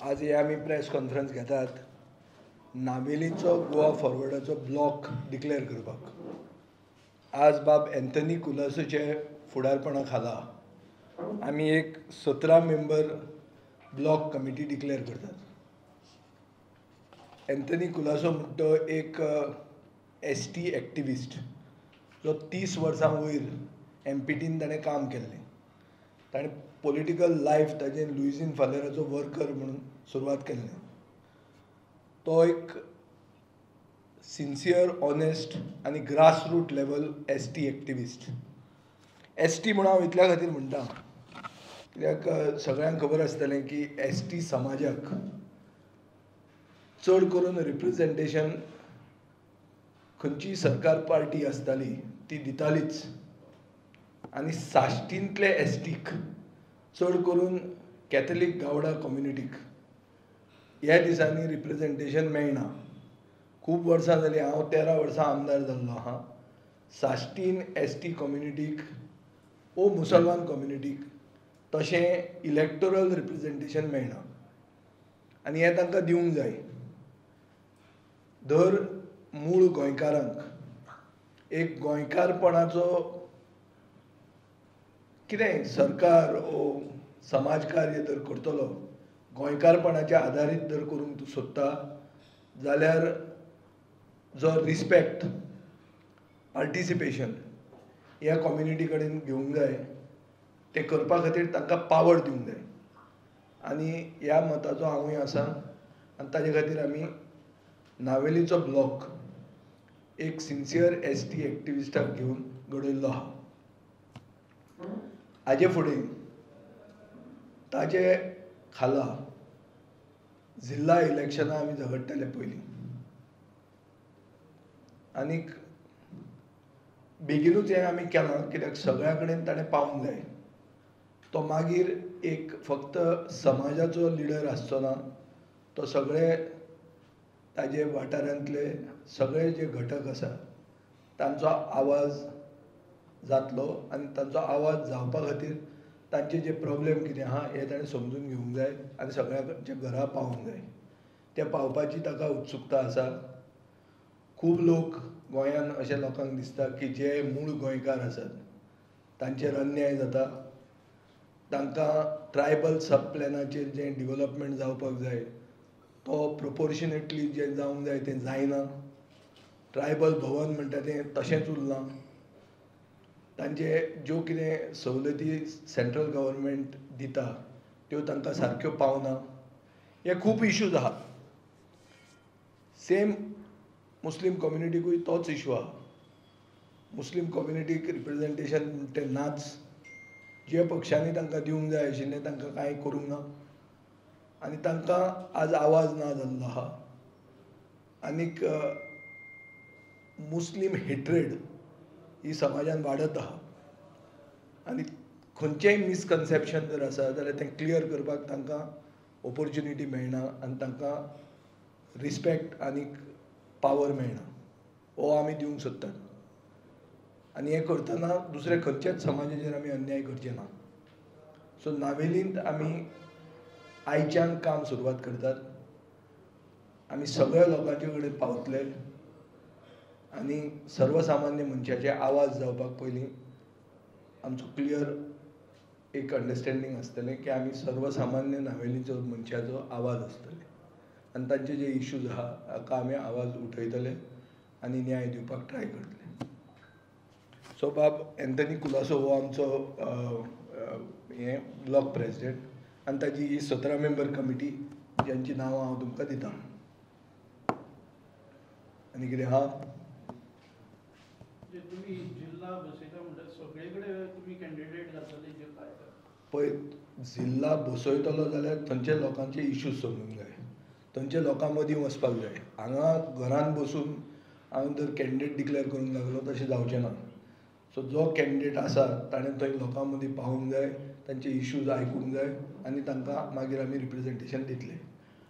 आज हे आमी प्रेस कॉन्फरन्स घेतात नावेलीचो गोवा फॉरवर्डाचो ब्लॉक डिक्लेअर करपाक। आज बाब एंथनी कुलासोचे फुडारपणा खाला आमी एक 17 मेंबर ब्लॉक कमिटी डिक्लेअर करतात। एंथनी कुलासो म्हणटा तो एक ST एक्टिविस्ट जो 30 वर्सां वयर MPTन ताणें काम केल्लें। ताणें पॉलिटिकल लायफ ताजें लुईजीन फालेराचो वर्कर म्हणून सुरवात केल्लें। तो एक सिन्सियर ऑनेस्ट आनी grass root level ST activist. ST म्हणून हांव इतल्या खातीर म्हणटा कित्याक सगळ्यांक खबर आसतलें की ST समाजाक चड करून रिप्रेजेंटेशन खंयची सरकार पार्टी आसताली ती दितालीच आनी साश्टींतले STक चड करून कॅथलीक गावडा कम्युनिटीक ह्या दिसांनी रिप्रेजेंटेशन मेळना। खूब वर्सां जालीं हांव 13 वर्सां आमदार जाल्लो आहा। साश्टीन ST कम्युनिटीक वो मुसलमान कम्युनिटीक तशें इलेक्टोरल रिप्रेजेंटेशन मेळना आनी हें तांकां दिवंक जाय। दर मूळ गोंयकारांक एक गोंयकारपणाचो कितें सरकार वो समाजकार्य जर करतलो गोंयकारपणाच्या आदारीत जर करूंक तूं सोदता जाल्यार जो रिस्पेक्ट पार्टिसिपेशन ह्या कम्युनिटी कडेन घेवंक जाय। तें करपा खातीर तांकां पावर दिवंक जाय आनी ह्या मताचो हांवूय आसा आनी ताजे खातीर आमी नावेलीचो ब्लॉक एक सिन्सियर ST एक्टिविस्टाक घेवन घडयल्लो आहा। हाजे फुडें ताजे खाला जिल्ला इलेक्शनां आमी झगडटाले पयलीं आनीक बेगीनूच हें आमी केलां कित्याक सगळ्या कडेन ताणें पावूंक जाय। तो मागीर एक फक्त समाजाचो लिडर आसचो ना, तो सगळे ताजे वाठारांतले सगळे जे घटक आसा तांचो आवाज जातलो आनी तांचो आवाज जावपा खातीर तांचे जे प्रॉब्लेम कितें आहा हे ताणें समजून घेवंक जाय आनी सगळ्यांच्या घरा पावोवंक जाय। ते पावपाची ताका उत्सुकता आसा। खूब लोक गोंयान अशे लोकांक दिसता की जे मूळ गोंयकार आसात तांचेर अन्याय जाता। तांकां ट्रायबल सब प्लॅनाचेर जें डिवेलपमेंट जावपाक जाय तो प्रोपोर्शनेटली जें जावंक जाय तें जायना। ट्रायबल भवन म्हणटा तें तशेंच उरलां। तांचे ज्यो कितें सवलती सेंट्रल गव्हर्मेंट दिता त्यो तांकां सारक्यो पावना। हे खूब इश्यूज आहा। सेम मुस्लीम कम्युनिटीकूय तोच इश्यू आहा। मुस्लीम कम्युनिटीक रिप्रेजेंटेशन तें नाच। जे पक्षांनी तांकां दिवंक जाय आशिल्लें तांकां कांय करूंक ना आनी तांकां आज आवाज ना जाल्लो आहा। आनीक मुस्लीम हेट्रेड ही समाजान वाडत आहा आनी खंयचेंय मिसकन्सेप्शन जर आसा जाल्यार तें क्लियर करपाक तांकां ऑपॉर्च्युनिटी मेळना आनी तांकां रिस्पेक्ट आनीक पावर मेळना। हो आमी दिवंक सोदतात आनी हें करतना दुसरे खंयचेच समाजाचेर आमी अन्याय करचे ना। सो नावेलींत आमी आयच्यान काम सुरवात करतात। आमी सगळ्या लोकांचे कडेन पावतले आनी सर्वसामान्य मनशाचे आवाज जावपाक पयलीं आमचो क्लियर एक अंडरस्टँडींग आसतलें की आमी सर्वसामान्य नावेलीचो मनशाचो आवाज आसतले आनी तांचे जे इश्यूज आहा ताका आमी आवाज उठयतले आनी न्याय दिवपाक ट्राय करतले। सो बाब एंथनी कुलासो हो आमचो हें ब्लॉक प्रेसिडेंट आनी ताजी ही 17 मेंबर कमिटी ज्यांची नांवां हांव तुमकां दितां। आनी कितें आहा? तुम्ही जिल्हा बसयता म्हणटा सगळे कडेन तुम्ही कॅन्डिडेट घातले जे काय पळय जिल्ला बसयतलो जाल्यार थंयच्या लोकांचे इश्यूज समजूंक जाय। थंयच्या लोकां मदीं वचपाक जाय। हांगा घरान बसून हांव जर कॅन्डिडेट डिक्लेअर करूंक लागलो तशें जावचें ना। सो जो कॅन्डिडेट आसा ताणें थंय लोकां मदीं पावूंक जाय, तांचे इश्यूज आयकूंक जाय आनी तांकां मागीर आमी रिप्रेजेंटेशन दितले।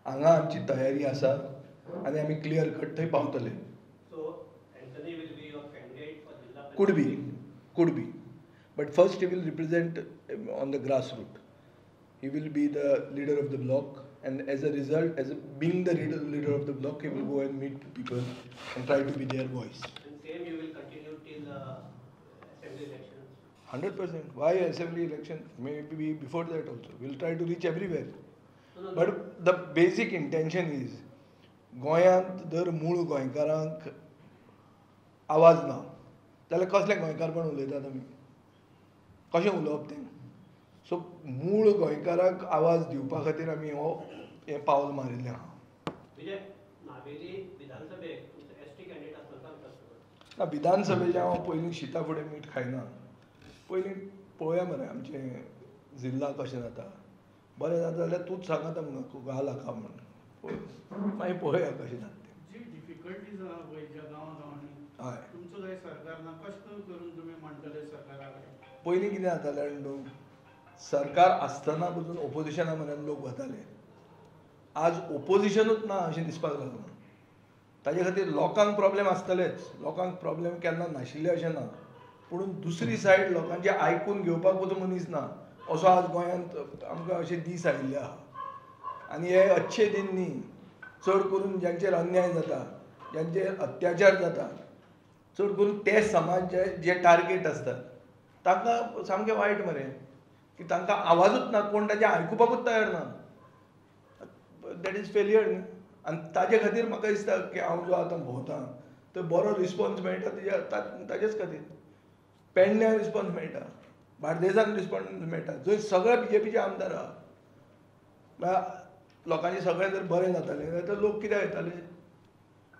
हांगा आमची तयारी आसा आनी आमी क्लियर कट थंय पावतले। Could be. But first he will represent on the grassroots. He will be the leader of the block. and as a result, being the leader of the bloc, he will go and meet people and try to be their voice. And same you will continue till assembly elections. 100%. Why assembly election? Maybe before that also. We'll try to reach everywhere. No. But the basic intention is गोंयांत जर मूळ गोंयकारांक आवाज ना जाल्यार कसलें गोंयकारपण उलयतात आमी कशें उलोवप तें सो मूळ गोंयकाराक आवाज दिवपा खातीर आमी हें पावल मारिल्लें आहा विजय नावेली विधानसभेक तुमचो एसटी कॅन्डिडेट आसतना ना विधानसभेचें हांव पयलीं शिता फुडें मीठ खायना पयलीं पळोवया मरे आमचें जिल्ला कशें जाता बरें जाता जाल्यार तूंच सांगाता म्हाका घाल हाका म्हणून मागीर पळोवया कशें जाता तें जी डिफिकल्टीज आहा गोंयच्या गांवांनी हय तुमचो कांय सरकार ना कशें करून तुमी मांडटले सरकारा कडेन पयलीं कितें जातालें न्हू सरकार आसतना पसून ओपोजिशना म्हऱ्यान लोक वताले आज ओपोजिशनूच ना अशें दिसपाक लागलां ताजे खातीर लोकांक प्रॉब्लेम आसतलेच लोकांक प्रॉब्लेम केन्ना नाशिल्ले अशें ना पूण दुसरी सायड लोकांचें आयकून घेवपाक पसून मनीस ना असो आज गोंयांत आमकां अशे दीस आयिल्ले आहा आनी हे अच्छे दिन न्ही चड करून ज्यांचेर अन्याय जाता ज्यांचेर अत्याचार जाता चड करून ते समाज जे टार्गेट आसतात तांकां सामकें वायट मरे की तांकां आवाजूच ना कोण ताचें आयकुपाकूच तयार ना दॅट इज फेलियर न्ही आनी ताजे खातीर म्हाका दिसता की हांव जो आतां भोंवतां तो बरो रिस्पॉन्स मेळटा ताजेच खातीर पेडण्यां रिस्पॉन्स मेळटा बार्देसान रिस्पॉन्स मेळटा जंय सगळे BJPचे आमदार आहा लोकांचें सगळें जर बरें जातालें जाल्यार लोक कित्याक येताले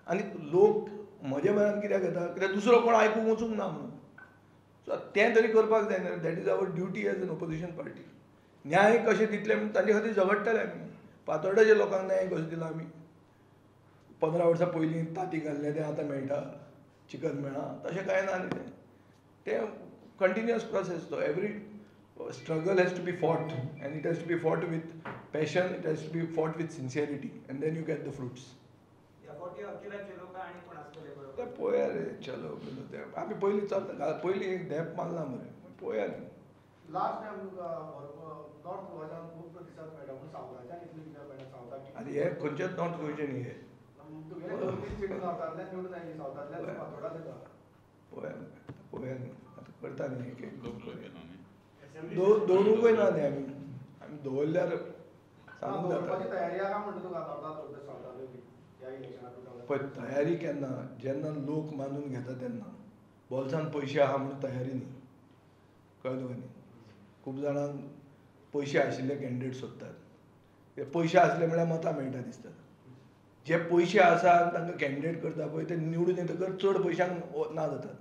आनी लोक म्हज्या मनान कित्याक येता कित्याक दुसरो कोण आयकूंक वचूंक ना म्हणून सो तें तरी करपाक जाय न्हू that is our duty as an opposition party न्याय कशें दितले म्हण तांचे खातीर झगडटले आमी फातोर्डेच्या लोकांक न्याय कसो दिला आमी 15 वर्सां पयलीं तांती घाल्लें तें आतां मेळटा चिकन मेळना तशें कांय ना न्ही तें कंटिन्युअस प्रोसेस तो every struggle has to be fought and it has to be fought with passion, it has to be fought with sincerity and then you get the fruits. ते पळोवया रे चलो बिलो ते आमी पयलीं चलता पयलीं एक धॅप मारला मरे पळोवया न्ही लास्ट टाइम नॉर्थ गोवाच्यान खूब प्रतिसाद मेळटा पूण सावथाच्यान इतली कित्याक मेळना सावथाक आनी हे खंयचेच नॉर्थ गोंयचे न्ही हे तुगेले 2-3 सीट सावथांतल्यान निवडून आयली सावथांतल्यान फातोर्डा जाता पळोवया न्ही आतां करता न्ही एक एक दवरूंकय ना न्ही आमी दवरल्यार सांगूंक जाता तयारी आहा म्हणटा तुका सावथांतली ह्या इलेक्शनाक पळय तयारी केन्ना जेन्ना लोक मानून घेता तेन्ना बोल्सान पयशे आहा म्हणून तयारी न्ही कळ्ळें तुका न्ही खूब जाणांक पयशे आशिल्ले कॅन्डिडेट सोदतात पयशे आसले म्हळ्यार मतां मेळटा दिसता जे पयशे आसा आनी तांकां कॅन्डिडेट करता पळय ते निवडून येतकर चड पयशांक ना जातात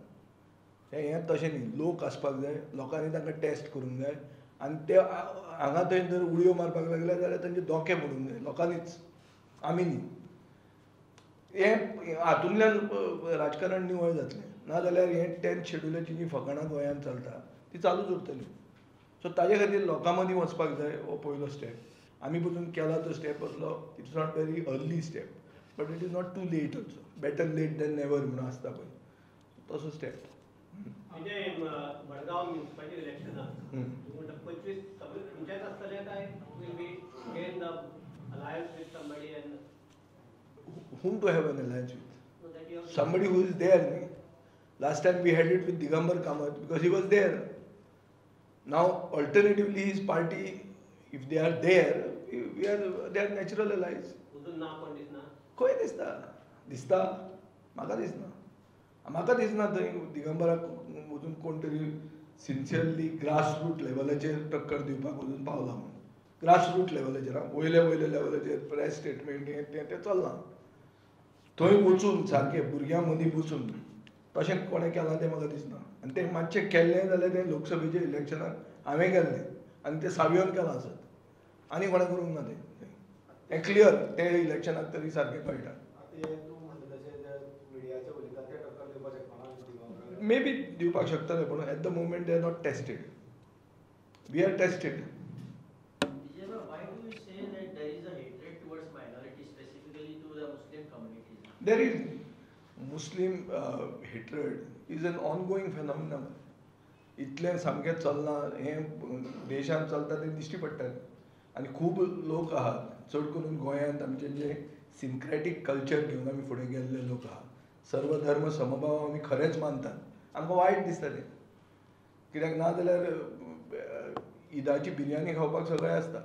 हें तशें न्ही लोक आसपाक जाय लोकांनी तांकां टेस्ट करूंक जाय आनी ते हांगा थंय जर उडयो मारपाक लागले जाल्यार तांचे धोके पडूंक जाय लोकांनीच आमी न्ही हें हातूंतल्यान राजकारण निवळ जातलें नाजाल्यार हें 10th शेड्युलाची जी फकाणां गोंयांत चलता ती चालूच उरतली सो ताजे खातीर लोकां मदीं वचपाक जाय हो पयलो स्टेप आमी पसून केला तो स्टेप असलो it's not very early step but it is not too late also better late than never म्हणून आसता पळय तसो स्टेप म्हणजे मडगांव म्युनिसिपालिटी इलेक्शनाक 25 तुमच्याच आसतलें काय will be gain the alliance with somebody end whom to have an alliance with? Somebody who is there. Last time we had it with Digambar Kamath because he was there. Now, alternatively, his party, if they are there, they are natural allies. खंय दिसता म्हाका दिसना थंय दिगंबराक वचून कोण तरी sincerely grass route लेवलाचेर टक्कर दिवपाक वचून पावला म्हणून ग्रास रूट लेवलाचेर वयले लेवलाचेर प्रेस स्टेटमेंट तें चलना थंय वचून सारकें भुरग्यां मदीं बसून तशें कोणें केलां तें म्हाका दिसना आनी तें मातशें केल्लें जाल्यार तें लोकसभेच्या इलेक्शनाक हांवें केल्लें आनी तें सावियोन केलां आसत आनी कोणें करूंक ना तें क्लियर तें इलेक्शनाक तरी सारकें कळटा मे बी दिवपाक शकतले पूण at the moment they are not tested we are tested There is Muslim hatred is an ongoing phenomenon. इतलें सामकें चलना हें देशांत चलता तें दिश्टी पडटा आनी खूब लोक आहात चड करून गोंयांत आमचें जे सिनक्रॅटीक कल्चर घेवन आमी फुडें गेल्ले लोक आहात सर्व धर्म समभाव आमी खरेंच मानतात आमकां वायट दिसता तें कित्याक ना जाल्यार ईदाची बिरयानी खावपाक सगळें आसता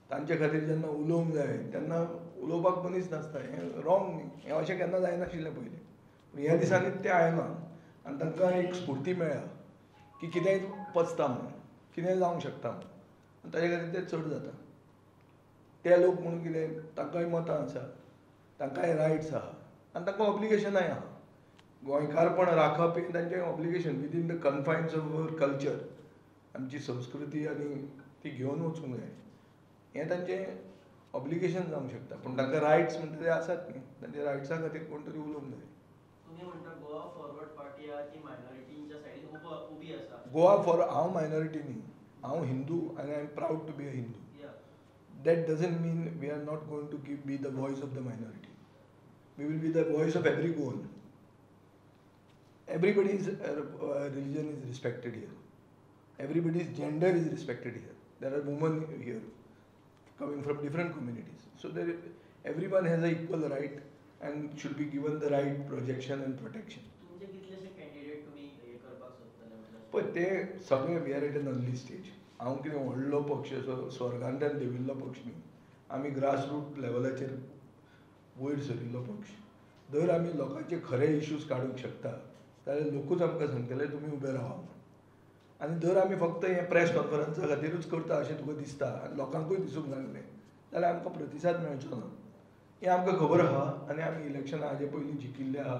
तांचे खातीर जेन्ना उलोवंक जाय तेन्ना उलोवपाक मनीस नासता हें रॉंग न्ही हें अशें केन्ना जायनाशिल्लें पयलीं पूण ह्या दिसांनी तें आयना आनी तांकां एक स्फूर्ती मेळ्ळा की कितेंय पचता म्हणून कितेंय जावंक शकता म्हणून ताचे खातीर तें चड जाता ते लोक म्हणून कितें तांकांय मतां आसा तांकांय रायट्स आहा आनी तांकां ऑब्लिगेशनाय आहा गोंयकारपण राखप हें तांचें obligation within the confines of our culture आमची संस्कृती आनी ती घेवन वचूंक जाय हें तांचें ऑब्लिगेशन जावंक शकता पूण तांकां रायट्स म्हणटा ते आसात न्ही तांच्या रायट्सा खातीर कोण तरी उलोवंक जाय तुम्ही म्हणता गोवा फॉरवर्ड पार्टी आहा ती मायनॉरिटींच्या सायडीन उबी आसा गोवा फॉर हांव मायनॉरिटी न्ही हांव हिंदू आनी I am proud to be a Hindu that doesn't mean we are not going to be the voice of the minority. We will be the voice of everyone. Everybody's religion is respected here. Everybody's gender is respected here. There are women here coming from different communities. So everyone has an equal right and should be given the right projection and protection. तुमचे कितलेशे candidate तुम्ही हे करपाक सोदतले म्हटल्यार पण ते सगळे we are at an early stage हांव कितें व्हडलो पक्ष स्वर्गांतल्यान देविल्लो पक्ष न्ही आमी ग्रासरूट लेवलाचेर वयर सरिल्लो पक्ष जर आमी लोकांचे खरे इश्यूज काडूंक शकता जाल्यार लोकूच आमकां सांगतले तुमी उबे रावा म्हणून आनी जर आमी फक्त हें प्रेस कॉन्फरन्सा खातीरूच करता अशें तुका दिसता आनी लोकांकूय दिसूंक लागलें जाल्यार आमकां प्रतिसाद मेळचो ना हें आमकां खबर आहा आनी आमी इलेक्शना हाजे पयलीं जिखिल्ले आहा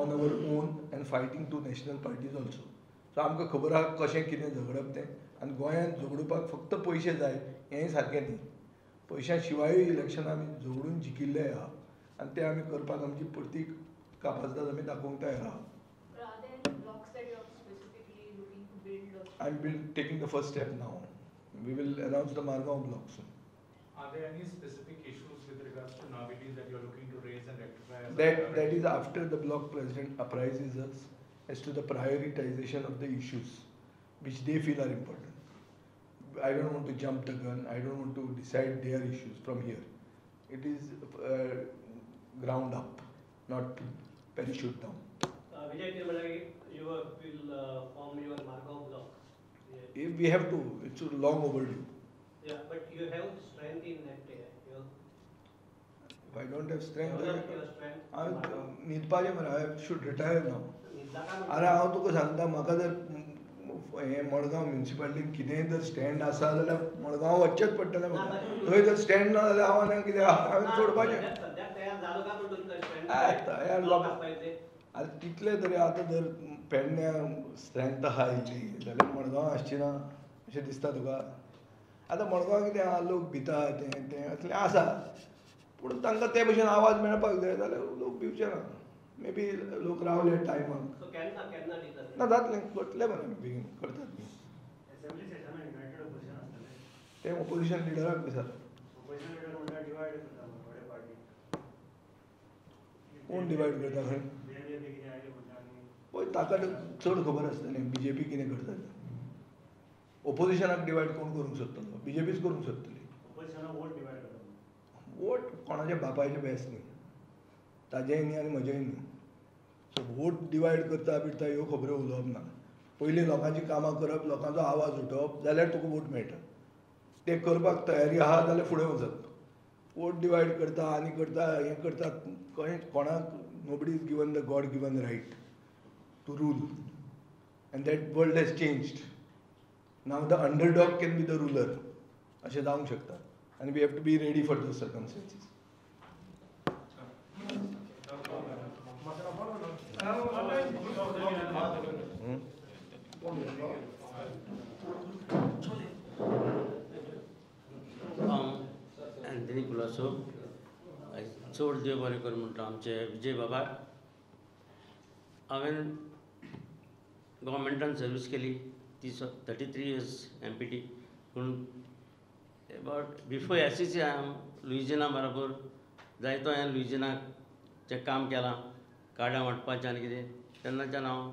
on our own and fighting to national parties also so आमकां खबर आहा कशें कितें झगडप तें आनी गोंयांत झगडपाक फक्त पयशे जाय हेंय सारकें न्ही पयशां शिवायूय इलेक्शनां आमी झगडून जिखिल्ले आहा आनी ते आमी करपाक आमची परती कापाजदाद आमी दाखोवंक तयार आहा I am taking the first step now we will announce the Margao block soon Are there any specific issues with regards to Navidi that you're looking to raise and rectify? That is after the block president apprises us as to the prioritization of the issues which they feel are important. I don't want to jump the gun. I don't want to decide their issues from here. It is ground up, not parachute down. Vijay Tirumala, you will form your Margao block. Yeah. If we have to, it's long overdue. Yeah, but you have strength in that area. If I don't have strength, Develop your strength. न्हिदपाचें मरे I should retire now. Nidaka अरे हांव तुका सांगता म्हाका जर हें मडगांव म्युन्सिपालिटीन कितेंय जर stand आसा जाल्यार मडगांव वचचेंच पडटलें म्हाका थंय जर स्टँड ना जाल्यार हांव आनी कितें हांवें सोडपाचें सध्या तयार झालो का पण तुमचं strength? तयार block लोक असपायचे. आतां तितले तरी आतां जर पेडण्या स्ट्रेंथ आहा इल्ली जाल्यार मडगांव आसची ना अशें दिसता तुका आतां मडगांव कितें आहा लोक भिता तें असलें आसा पूण तांकां ते भशेन आवाज मेळपाक जाय जाल्यार लोक भिवचे ना मे बी लोक रावले टायमाक So केन्ना दितात? ना जातलें करतले मरे बेगीन करतात न्ही असेंब्ली सेशनान युनायटेड ऑपोजिशन आसतलें ते ऑपोजिशन लिडराक विचार ऑपोजिशन लिडर म्हणल्यार डिवायड करता थोडे पार्टी कोण डिवायड करता खंय BJP कितें आयले म्हणटा आनी पळय ताका चड खबर आसतलें BJP कितें करता ऑपोजिशनाक डिवायड कोण करूंक सोदतलो BJPच करूंक सोदतली ऑपोजिशनाक वोट डिवायड करता वोट कोणाच्या बापायचें बेस न्ही ताजेंय न्ही आनी म्हजेंय न्ही सो वोट डिवायड करता बिडटा ह्यो खबऱ्यो उलोवप ना पयलीं लोकांची कामां करप लोकांचो आवाज उठोवप जाल्यार तुका वोट मेळटा ते करपाक तयारी आहा जाल्यार फुडें वचप वोट डिवायड करता आनी करता हें करता खंय कोणाक nobody is given the god given right to rule and that world has changed now the underdog can be the ruler अशें जावंक शकता आनी we have to be ready for those circumstances Anthony Colaco चड देव बरें कर म्हणटा आमचे विजय बाबा हांवें गव्हर्मेंटान सर्वीस केली 33 years MPT पूण अबावट बिफोर SCC हांव लुइजियाना बरोबर जायतो हांवें लुइजियानाचें काम केलां कार्डां वांटपाचें आनी कितें तेन्नाच्यान हांव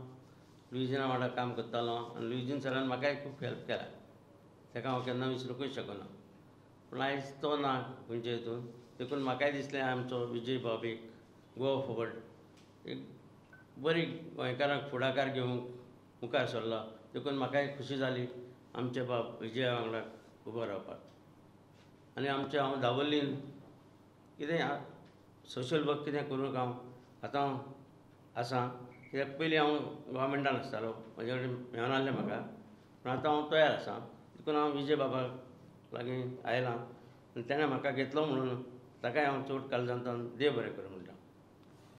लुइजियाना वांगडा काम करतालो आनी लुइजियन सरान म्हाकाय खूब हेल्प केला ताका हांव केन्ना विसरूंकूच शकना पूण आयज तो ना खंयचे हितून देखून म्हाकाय दिसलें आमचो विजय बाब एक गोवा फॉवर्ड एक बरी गोंयकारांक फुडाकार घेवंक मुखार सरलो देखून म्हाकाय खुशी जाली आमचे बाब विजया वांगडा उबो रावपाक आनी आमचे हांव दाबोलीन कितें सोशल वर्क कितें करूंक हांव आतां आसां कित्याक पयलीं हांव गोवोरमेंटान आसतालो म्हाजे कडेन मेळनासलें म्हाका पूण आतां हांव तयार आसां देखून हांव विजय बाबाक लागीं आयलां आनी ताणें म्हाका घेतलो म्हणून ताकाय हांव चवथ काळजांतल्यान देव बरें करूं म्हणटा.